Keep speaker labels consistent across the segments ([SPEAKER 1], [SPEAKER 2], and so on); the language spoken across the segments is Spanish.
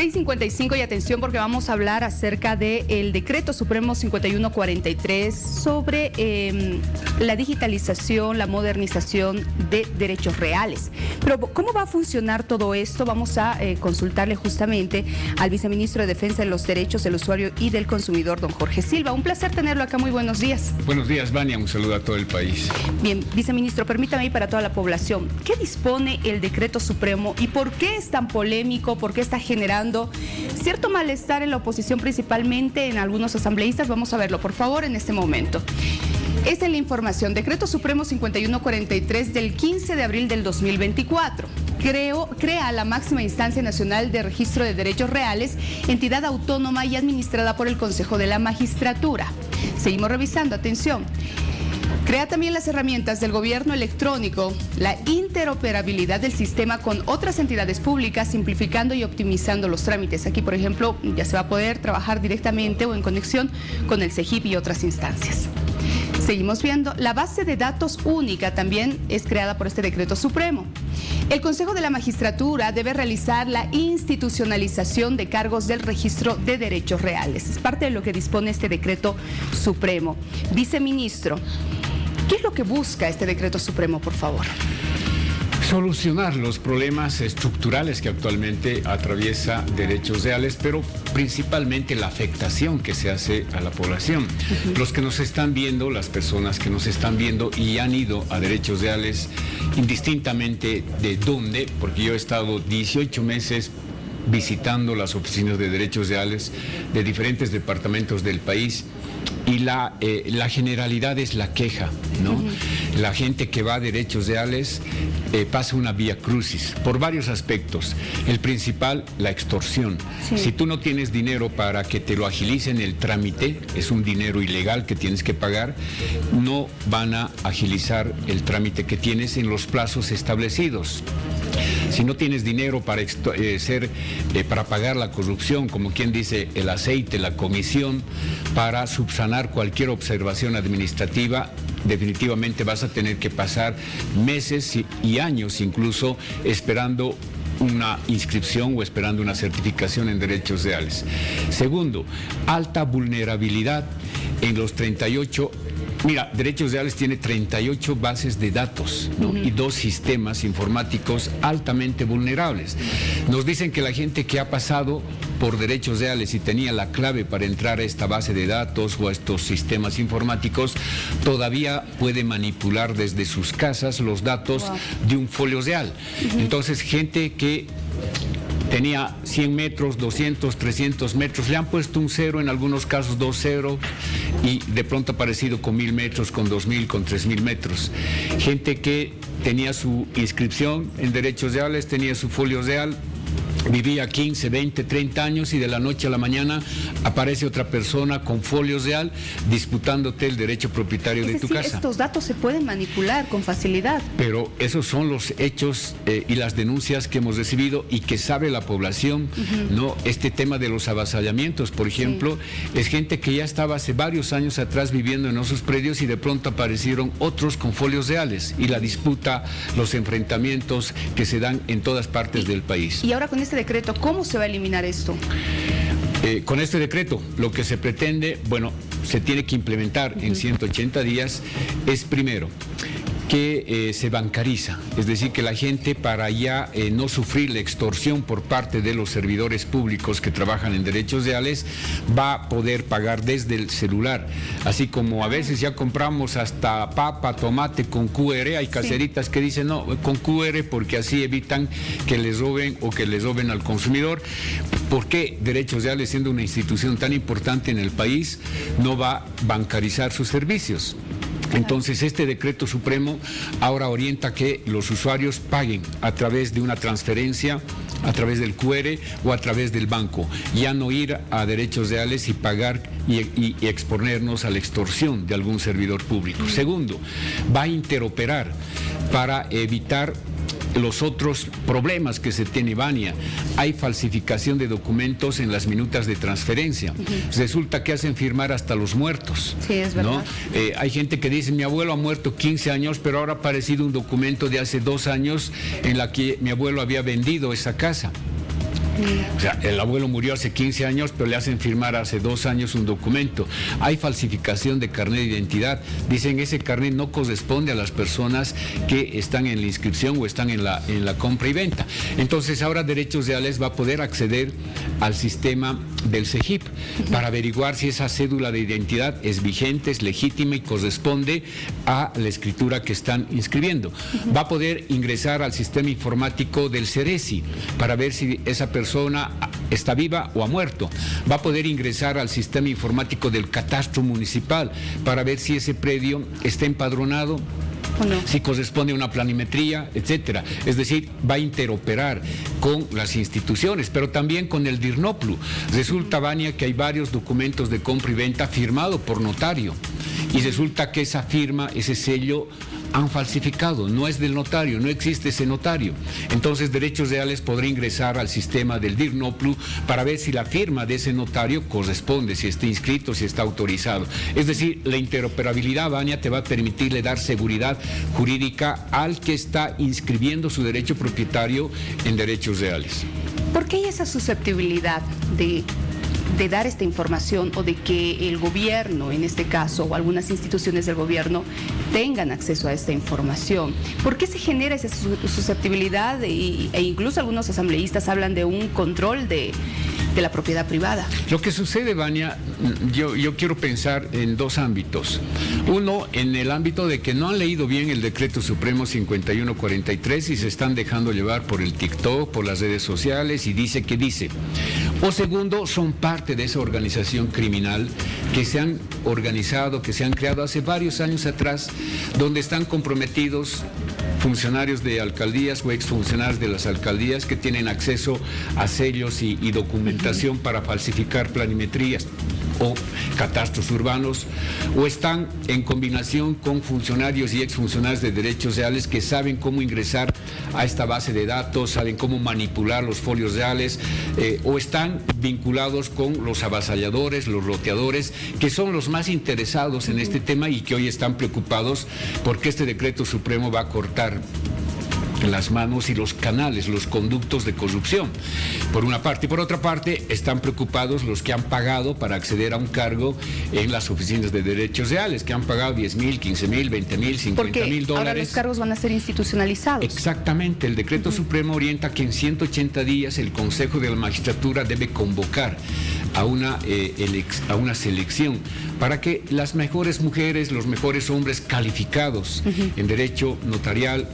[SPEAKER 1] 6:55 y atención porque vamos a hablar acerca del Decreto Supremo 5143 sobre la digitalización, la modernización de derechos reales. Pero ¿cómo va a funcionar todo esto? Vamos a consultarle justamente al viceministro de Defensa de los Derechos del Usuario y del Consumidor, don Jorge Silva. Un placer tenerlo acá, muy buenos días.
[SPEAKER 2] Buenos días, Vania, un saludo a todo el país.
[SPEAKER 1] Bien, viceministro, permítame ir para toda la población. ¿Qué dispone el Decreto Supremo y por qué es tan polémico? ¿Por qué está generando cierto malestar en la oposición, principalmente en algunos asambleístas? Vamos a verlo, por favor, en este momento. Esta es la información. Decreto Supremo 5143 del 15 de abril del 2024. Crea la máxima instancia nacional de registro de derechos reales, entidad autónoma y administrada por el Consejo de la Magistratura. Seguimos revisando, atención. Crea también las herramientas del gobierno electrónico, la interoperabilidad del sistema con otras entidades públicas, simplificando y optimizando los trámites. Aquí, por ejemplo, ya se va a poder trabajar directamente o en conexión con el CEGIP y otras instancias. Seguimos viendo, la base de datos única también es creada por este Decreto Supremo. El Consejo de la Magistratura debe realizar la institucionalización de cargos del registro de derechos reales. Es parte de lo que dispone este Decreto Supremo. Viceministro, ¿qué es lo que busca este Decreto Supremo, por favor?
[SPEAKER 2] Solucionar los problemas estructurales que actualmente atraviesa derechos reales, pero principalmente la afectación que se hace a la población. Los que nos están viendo, las personas que nos están viendo y han ido a derechos reales, indistintamente de dónde, porque yo he estado 18 meses visitando las oficinas de derechos reales de diferentes departamentos del país. Y la generalidad es la queja, ¿no? La gente que va a derechos reales pasa una vía crucis por varios aspectos. El principal, la extorsión. Sí. Si tú no tienes dinero para que te lo agilicen el trámite, es un dinero ilegal que tienes que pagar, no van a agilizar el trámite que tienes en los plazos establecidos. Si no tienes dinero para pagar la corrupción, como quien dice, el aceite, la comisión, para subsanar cualquier observación administrativa, definitivamente vas a tener que pasar meses y años incluso esperando una inscripción o esperando una certificación en derechos reales. Segundo, alta vulnerabilidad en los 38. Mira, Derechos Reales tiene 38 bases de datos, ¿no? Y 2 sistemas informáticos altamente vulnerables. Nos dicen que la gente que ha pasado por Derechos Reales y tenía la clave para entrar a esta base de datos o a estos sistemas informáticos, todavía puede manipular desde sus casas los datos de un folio real. Entonces, gente que tenía 100 metros, 200, 300 metros, le han puesto un 0, en algunos casos 2 ceros, y de pronto ha aparecido con 1000 metros, con 2000, con 3000 metros. Gente que tenía su inscripción en derechos reales, tenía su folio real, vivía 15, 20, 30 años y de la noche a la mañana aparece otra persona con folio real disputándote el derecho propietario de tu casa.
[SPEAKER 1] Estos datos se pueden manipular con facilidad.
[SPEAKER 2] Pero esos son los hechos y las denuncias que hemos recibido y que sabe la población, ¿no? Este tema de los avasallamientos, por ejemplo, es gente que ya estaba hace varios años atrás viviendo en esos predios y de pronto aparecieron otros con folios reales y la disputa, los enfrentamientos que se dan en todas partes del país.
[SPEAKER 1] Y ahora con este decreto, ¿cómo se va a eliminar esto?
[SPEAKER 2] Con este decreto, lo que se pretende, bueno, se tiene que implementar en 180 días, es primero que se bancariza, es decir, que la gente para ya no sufrir la extorsión por parte de los servidores públicos que trabajan en derechos reales, va a poder pagar desde el celular, así como a veces ya compramos hasta papa, tomate con QR, hay caseritas que dicen no, con QR porque así evitan que les roben o que les roben al consumidor. ¿Por qué Derechos Reales, siendo una institución tan importante en el país, no va a bancarizar sus servicios? Entonces, este decreto supremo ahora orienta que los usuarios paguen a través de una transferencia, a través del QR o a través del banco. Ya no ir a derechos reales y pagar y exponernos a la extorsión de algún servidor público. Segundo, va a interoperar para evitar los otros problemas que se tiene, Vania. Hay falsificación de documentos en las minutas de transferencia. Resulta que hacen firmar hasta los muertos.
[SPEAKER 1] Sí, es verdad.
[SPEAKER 2] ¿No? Hay gente que dice, mi abuelo ha muerto 15 años, pero ahora ha aparecido un documento de hace 2 años en la que mi abuelo había vendido esa casa. O sea, el abuelo murió hace 15 años, pero le hacen firmar hace 2 años un documento. Hay falsificación de carnet de identidad. Dicen ese carnet no corresponde a las personas que están en la inscripción o están en la compra y venta. Entonces ahora Derechos Reales va a poder acceder al sistema del CEGIP para averiguar si esa cédula de identidad es vigente, es legítima y corresponde a la escritura que están inscribiendo. Va a poder ingresar al sistema informático del CERESI para ver si esa persona está viva o ha muerto. Va a poder ingresar al sistema informático del catastro municipal para ver si ese predio está empadronado, no, si corresponde a una planimetría, etcétera. Es decir, va a interoperar con las instituciones, pero también con el DIRNOPLU. Resulta, Vania, que hay varios documentos de compra y venta firmados por notario, y resulta que esa firma, ese sello, han falsificado, no es del notario, no existe ese notario. Entonces Derechos Reales podrá ingresar al sistema del DIRNOPLU para ver si la firma de ese notario corresponde, si está inscrito, si está autorizado. Es decir, la interoperabilidad, Vania, te va a permitirle dar seguridad jurídica al que está inscribiendo su derecho propietario en Derechos Reales.
[SPEAKER 1] ¿Por qué hay esa susceptibilidad de dar esta información, o de que el gobierno, en este caso, o algunas instituciones del gobierno, tengan acceso a esta información? ¿Por qué se genera esa susceptibilidad? E incluso algunos asambleístas hablan de un control de la propiedad privada.
[SPEAKER 2] Lo que sucede, Vania, yo quiero pensar en 2 ámbitos. Uno, en el ámbito de que no han leído bien el Decreto Supremo 5143 y se están dejando llevar por el TikTok, por las redes sociales, y dice que dice. O segundo, son parte de esa organización criminal que se han organizado, que se han creado hace varios años atrás, donde están comprometidos funcionarios de alcaldías o exfuncionarios de las alcaldías que tienen acceso a sellos y documentación para falsificar planimetrías o catastros urbanos, o están en combinación con funcionarios y exfuncionarios de Derechos Reales que saben cómo ingresar a esta base de datos, saben cómo manipular los folios reales, o están vinculados con los avasalladores, los loteadores, que son los más interesados en este tema y que hoy están preocupados porque este Decreto Supremo va a cortar las manos y los canales, los conductos de corrupción, por una parte. Y por otra parte, están preocupados los que han pagado para acceder a un cargo en las oficinas de Derechos Reales, que han pagado 10,000, 15,000, 20,000, 50,000 dólares.
[SPEAKER 1] Ahora los cargos van a ser institucionalizados.
[SPEAKER 2] Exactamente. El Decreto Supremo orienta que en 180 días el Consejo de la Magistratura debe convocar a una selección para que las mejores mujeres, los mejores hombres calificados en derecho notarial,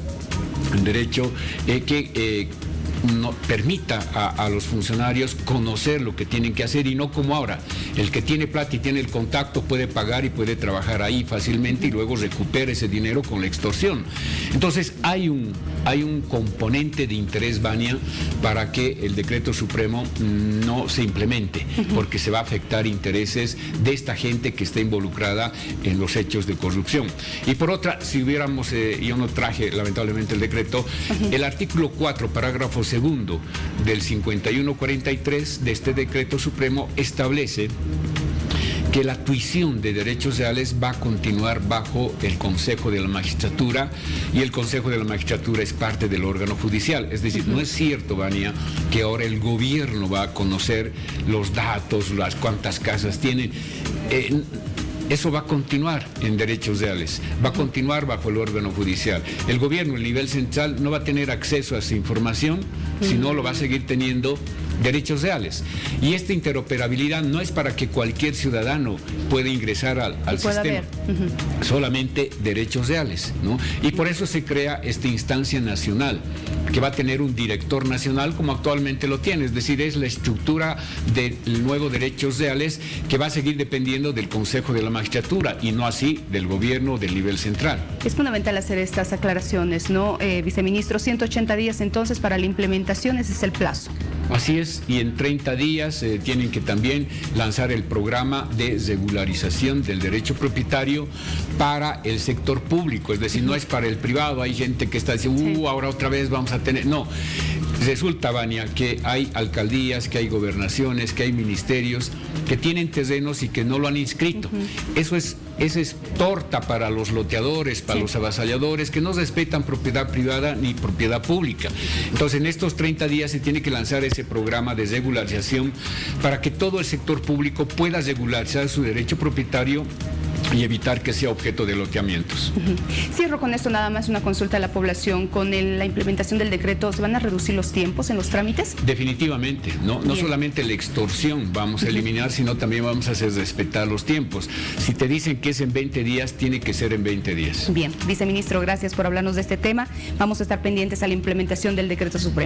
[SPEAKER 2] en derecho no permita a los funcionarios conocer lo que tienen que hacer, y no como ahora, el que tiene plata y tiene el contacto puede pagar y puede trabajar ahí fácilmente y luego recupera ese dinero con la extorsión. Entonces hay un componente de interés, Vania, para que el Decreto Supremo no se implemente, porque se va a afectar intereses de esta gente que está involucrada en los hechos de corrupción. Y por otra, si hubiéramos, yo no traje lamentablemente el decreto, el artículo 4, parágrafo segundo del 5143 de este Decreto Supremo establece que la tuición de Derechos Reales va a continuar bajo el Consejo de la Magistratura, y el Consejo de la Magistratura es parte del órgano judicial. Es decir, no es cierto, Vania, que ahora el gobierno va a conocer los datos, las cuántas casas tienen. Eso va a continuar en Derechos Reales, va a continuar bajo el órgano judicial. El gobierno, el nivel central, no va a tener acceso a esa información, sino lo va a seguir teniendo Derechos Reales. Y esta interoperabilidad no es para que cualquier ciudadano pueda ingresar al sistema, solamente Derechos Reales, ¿no? Y por eso se crea esta instancia nacional, que va a tener un director nacional como actualmente lo tiene, es decir, es la estructura del nuevo Derechos Reales, que va a seguir dependiendo del Consejo de la Magistratura y no así del gobierno del nivel central.
[SPEAKER 1] Es fundamental hacer estas aclaraciones, ¿no, viceministro? 180 días entonces para la implementación, ese es el plazo.
[SPEAKER 2] Así es, y en 30 días tienen que también lanzar el programa de regularización del derecho propietario para el sector público, es decir, no es para el privado. Hay gente que está diciendo, ahora otra vez vamos a tener... No, Resulta, Vania, que hay alcaldías, que hay gobernaciones, que hay ministerios que tienen terrenos y que no lo han inscrito. Eso es torta para los loteadores, para los avasalladores, que no respetan propiedad privada ni propiedad pública. Entonces, en estos 30 días se tiene que lanzar ese programa de regularización para que todo el sector público pueda regularizar su derecho propietario y evitar que sea objeto de loteamientos.
[SPEAKER 1] Cierro con esto nada más una consulta a la población. Con la implementación del decreto, ¿se van a reducir los tiempos en los trámites?
[SPEAKER 2] Definitivamente, no solamente la extorsión vamos a eliminar, sino también vamos a hacer respetar los tiempos. Si te dicen que es en 20 días, tiene que ser en 20 días.
[SPEAKER 1] Bien, viceministro, gracias por hablarnos de este tema. Vamos a estar pendientes a la implementación del decreto supremo.